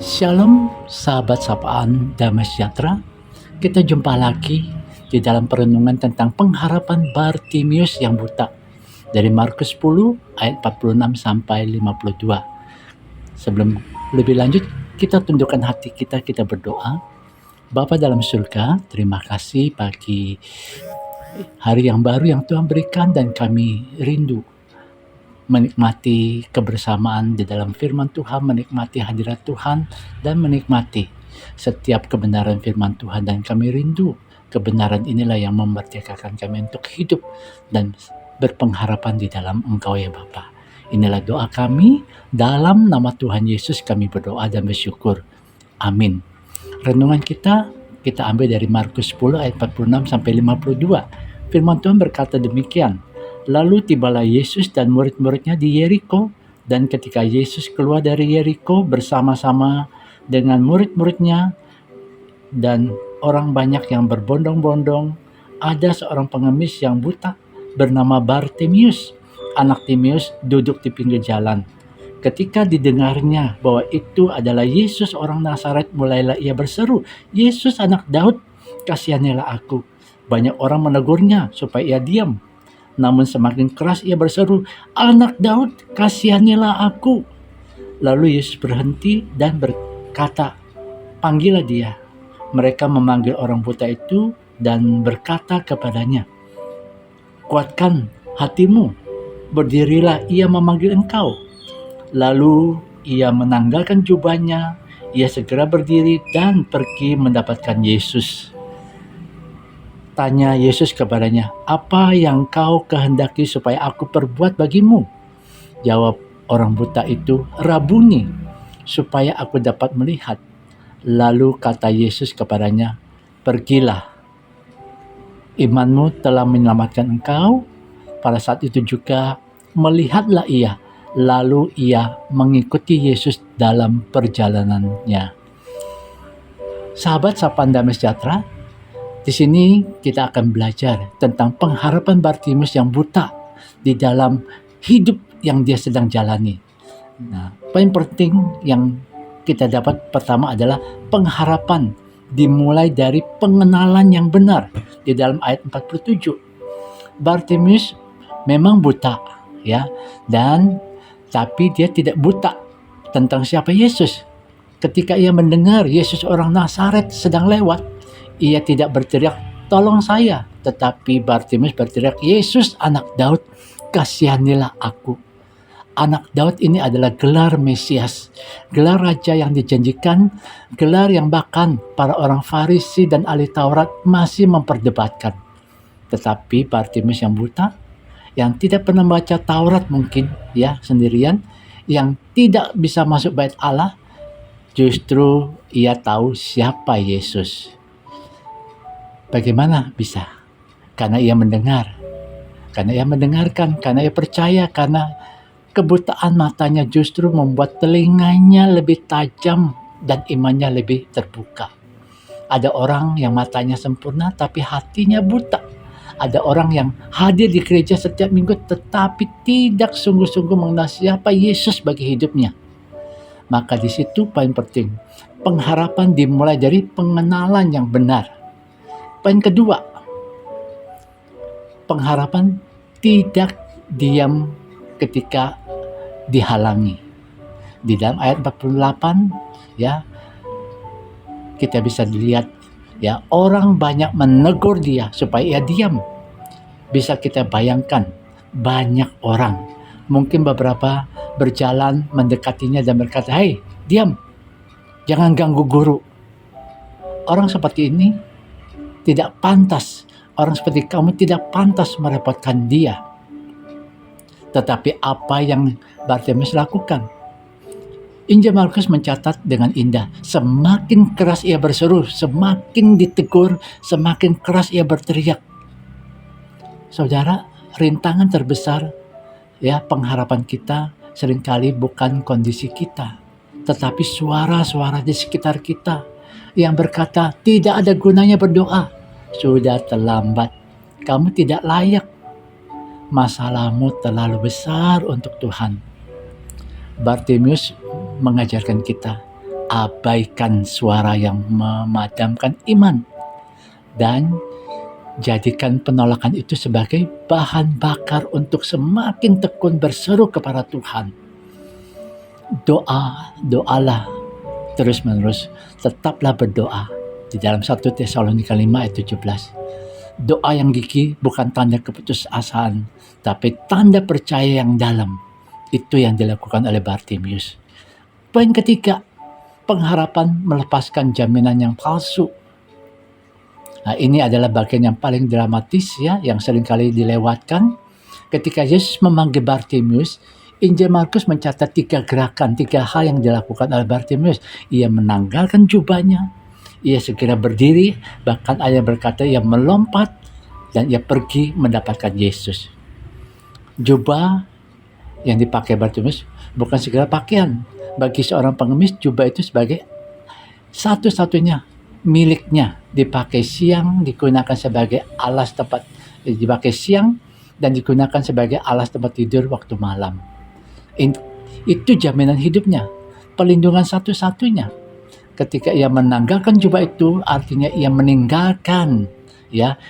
Shalom, sahabat sapaan damai sejahtera. Kita jumpa lagi di dalam perenungan tentang pengharapan Bartimius yang buta dari Markus 10 ayat 46 sampai 52. Sebelum lebih lanjut, kita tundukkan hati kita berdoa. Bapa dalam surga, terima kasih pagi hari yang baru yang Tuhan berikan, dan kami rindu menikmati kebersamaan di dalam firman Tuhan, menikmati hadirat Tuhan, dan menikmati setiap kebenaran firman Tuhan. Dan kami rindu kebenaran inilah yang memerdekakan kami untuk hidup dan berpengharapan di dalam Engkau ya Bapa. Inilah doa kami, dalam nama Tuhan Yesus kami berdoa dan bersyukur. Amin. Renungan kita ambil dari Markus 10 ayat 46 sampai 52. Firman Tuhan berkata demikian. Lalu tibalah Yesus dan murid-muridnya di Yeriko, dan ketika Yesus keluar dari Yeriko bersama-sama dengan murid-muridnya dan orang banyak yang berbondong-bondong, ada seorang pengemis yang buta bernama Bartimius, anak Timeus, duduk di pinggir jalan. Ketika didengarnya bahwa itu adalah Yesus orang Nazaret, mulailah ia berseru, "Yesus anak Daud, kasihanilah aku." Banyak orang menegurnya supaya ia diam. Namun semakin keras ia berseru, "Anak Daud, kasihanilah aku." Lalu Yesus berhenti dan berkata, "Panggillah dia." Mereka memanggil orang buta itu dan berkata kepadanya, "Kuatkan hatimu, berdirilah, ia memanggil engkau." Lalu ia menanggalkan jubahnya, ia segera berdiri dan pergi mendapatkan Yesus. Tanya Yesus kepadanya, "Apa yang kau kehendaki supaya aku perbuat bagimu?" Jawab orang buta itu, "Rabuni, supaya aku dapat melihat." Lalu kata Yesus kepadanya, "Pergilah, imanmu telah menyelamatkan engkau." Pada saat itu juga melihatlah ia, lalu ia mengikuti Yesus dalam perjalanannya. Sahabat sapaan damai sejahtera, di sini kita akan belajar tentang pengharapan Bartimius yang buta di dalam hidup yang dia sedang jalani. Nah, poin penting yang kita dapat pertama adalah pengharapan dimulai dari pengenalan yang benar di dalam ayat 47. Bartimius memang buta, ya, tapi dia tidak buta tentang siapa Yesus. Ketika ia mendengar Yesus orang Nazaret sedang lewat, ia tidak berteriak, "Tolong saya," tetapi Bartimius berteriak, "Yesus anak Daud, kasihanilah aku." Anak Daud ini adalah gelar Mesias, gelar raja yang dijanjikan, gelar yang bahkan para orang Farisi dan ahli Taurat masih memperdebatkan. Tetapi Bartimius yang buta, yang tidak pernah baca Taurat mungkin ya sendirian, yang tidak bisa masuk bait Allah, justru ia tahu siapa Yesus. Bagaimana bisa? Karena ia mendengar, karena ia mendengarkan, karena ia percaya, karena kebutaan matanya justru membuat telinganya lebih tajam dan imannya lebih terbuka. Ada orang yang matanya sempurna tapi hatinya buta. Ada orang yang hadir di gereja setiap minggu tetapi tidak sungguh-sungguh mengenal siapa Yesus bagi hidupnya. Maka di situ paling penting, pengharapan dimulai dari pengenalan yang benar. Poin kedua, pengharapan tidak diam ketika dihalangi. Di dalam ayat 48 ya, kita bisa dilihat ya, orang banyak menegur dia supaya ia diam. Bisa kita bayangkan, banyak orang, mungkin beberapa berjalan mendekatinya dan berkata, "Hei, diam, jangan ganggu guru." Orang seperti ini tidak pantas, orang seperti kamu tidak pantas merepotkan dia. Tetapi apa yang Bartimius lakukan? Injil Markus mencatat dengan indah, semakin keras ia berseru, semakin ditegur, semakin keras ia berteriak. Saudara, rintangan terbesar ya pengharapan kita seringkali bukan kondisi kita, tetapi suara-suara di sekitar kita yang berkata, "Tidak ada gunanya berdoa, sudah terlambat, kamu tidak layak, masalahmu terlalu besar untuk Tuhan." Bartimius mengajarkan kita, abaikan suara yang memadamkan iman dan jadikan penolakan itu sebagai bahan bakar untuk semakin tekun berseru kepada Tuhan. Doalah terus-menerus, tetaplah berdoa. Di dalam 1 Tesalonika 5 ayat 17. Doa yang gigih bukan tanda keputusasaan, tapi tanda percaya yang dalam. Itu yang dilakukan oleh Bartimius. Poin ketiga, pengharapan melepaskan jaminan yang palsu. Nah, ini adalah bagian yang paling dramatis ya, yang seringkali dilewatkan. Ketika Yesus memanggil Bartimius, Injil Markus mencatat 3 gerakan, 3 hal yang dilakukan oleh Bartimius. Ia menanggalkan jubahnya, ia segera berdiri, bahkan ayat berkata ia melompat dan ia pergi mendapatkan Yesus. Jubah yang dipakai Bartimius bukan segala pakaian. Bagi seorang pengemis, jubah itu sebagai satu-satunya miliknya. Dipakai siang, digunakan sebagai alas tempat, dipakai siang dan digunakan sebagai alas tempat tidur waktu malam. Itu jaminan hidupnya, perlindungan satu-satunya. Ketika ia menanggalkan jubah itu, artinya ia meninggalkan ya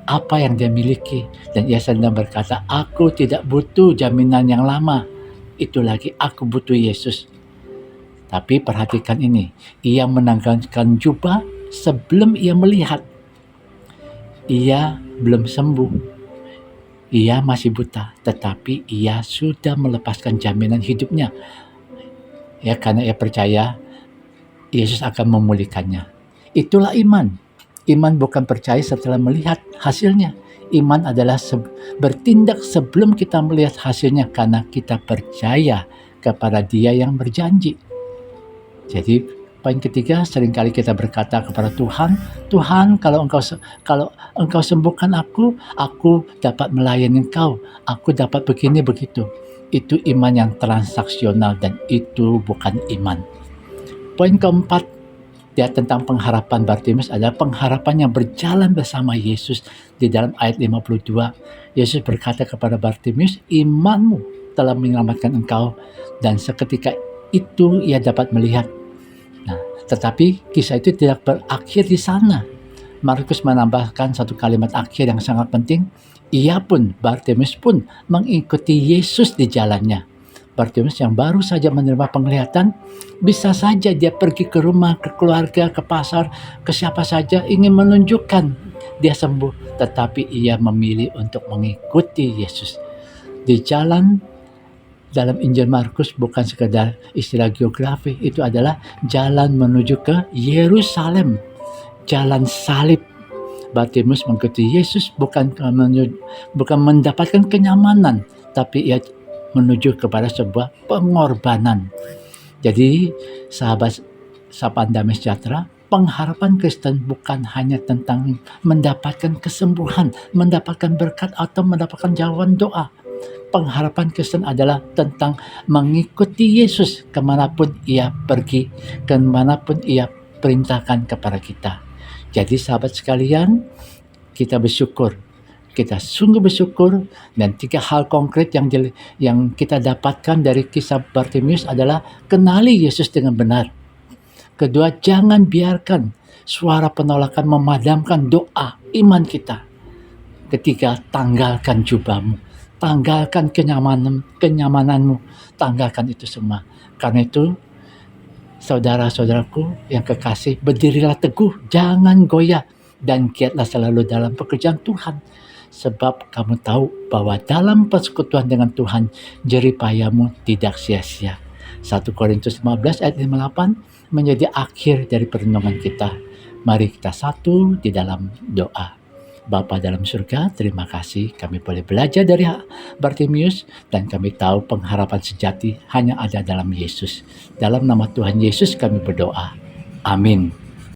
apa yang dia miliki, dan ia sedang berkata, aku tidak butuh jaminan yang lama, itu lagi aku butuh Yesus. Tapi perhatikan ini, ia menanggalkan jubah sebelum ia melihat. Ia belum sembuh, ia masih buta, tetapi ia sudah melepaskan jaminan hidupnya. Ya, karena ia percaya Yesus akan memulihkannya. Itulah iman. Iman bukan percaya setelah melihat hasilnya. Iman adalah bertindak sebelum kita melihat hasilnya, karena kita percaya kepada Dia yang berjanji. Jadi poin ketiga, seringkali kita berkata kepada Tuhan, Tuhan, kalau engkau sembuhkan aku dapat melayani Engkau, aku dapat begini begitu. Itu iman yang transaksional dan itu bukan iman. Poin keempat, ya, tentang pengharapan Bartimius adalah pengharapan yang berjalan bersama Yesus. Di dalam ayat 52, Yesus berkata kepada Bartimius, imanmu telah menyelamatkan engkau, dan seketika itu ia dapat melihat. Nah, tetapi kisah itu tidak berakhir di sana. Markus menambahkan satu kalimat akhir yang sangat penting. Bartimius pun mengikuti Yesus di jalannya. Bartimius yang baru saja menerima penglihatan, bisa saja dia pergi ke rumah, ke keluarga, ke pasar, ke siapa saja, ingin menunjukkan dia sembuh, tetapi ia memilih untuk mengikuti Yesus. Di jalan dalam Injil Markus bukan sekedar istilah geografi, itu adalah jalan menuju ke Yerusalem, jalan salib. Bartimius mengikuti Yesus bukan mendapatkan kenyamanan, tapi ia menuju kepada sebuah pengorbanan. Jadi sahabat Sapaan Damai Sejahtera, pengharapan Kristen bukan hanya tentang mendapatkan kesembuhan, mendapatkan berkat atau mendapatkan jawaban doa. Pengharapan Kristen adalah tentang mengikuti Yesus kemanapun ia pergi, kemanapun ia perintahkan kepada kita. Jadi sahabat sekalian, kita bersyukur, kita sungguh bersyukur, dan 3 hal konkret yang kita dapatkan dari kisah Bartimius adalah kenali Yesus dengan benar. Kedua, jangan biarkan suara penolakan memadamkan doa iman kita. Ketiga, tanggalkan jubahmu, tanggalkan kenyamananmu, tanggalkan itu semua. Karena itu, saudara-saudaraku yang kekasih, berdirilah teguh, jangan goyah, dan giatlah selalu dalam pekerjaan Tuhan. Sebab kamu tahu bahwa dalam persekutuan dengan Tuhan, jerih payahmu tidak sia-sia. 1 Korintus 15 ayat 58 menjadi akhir dari perenungan kita. Mari kita satu di dalam doa. Bapa dalam surga, terima kasih kami boleh belajar dari Bartimius, dan kami tahu pengharapan sejati hanya ada dalam Yesus. Dalam nama Tuhan Yesus kami berdoa. Amin.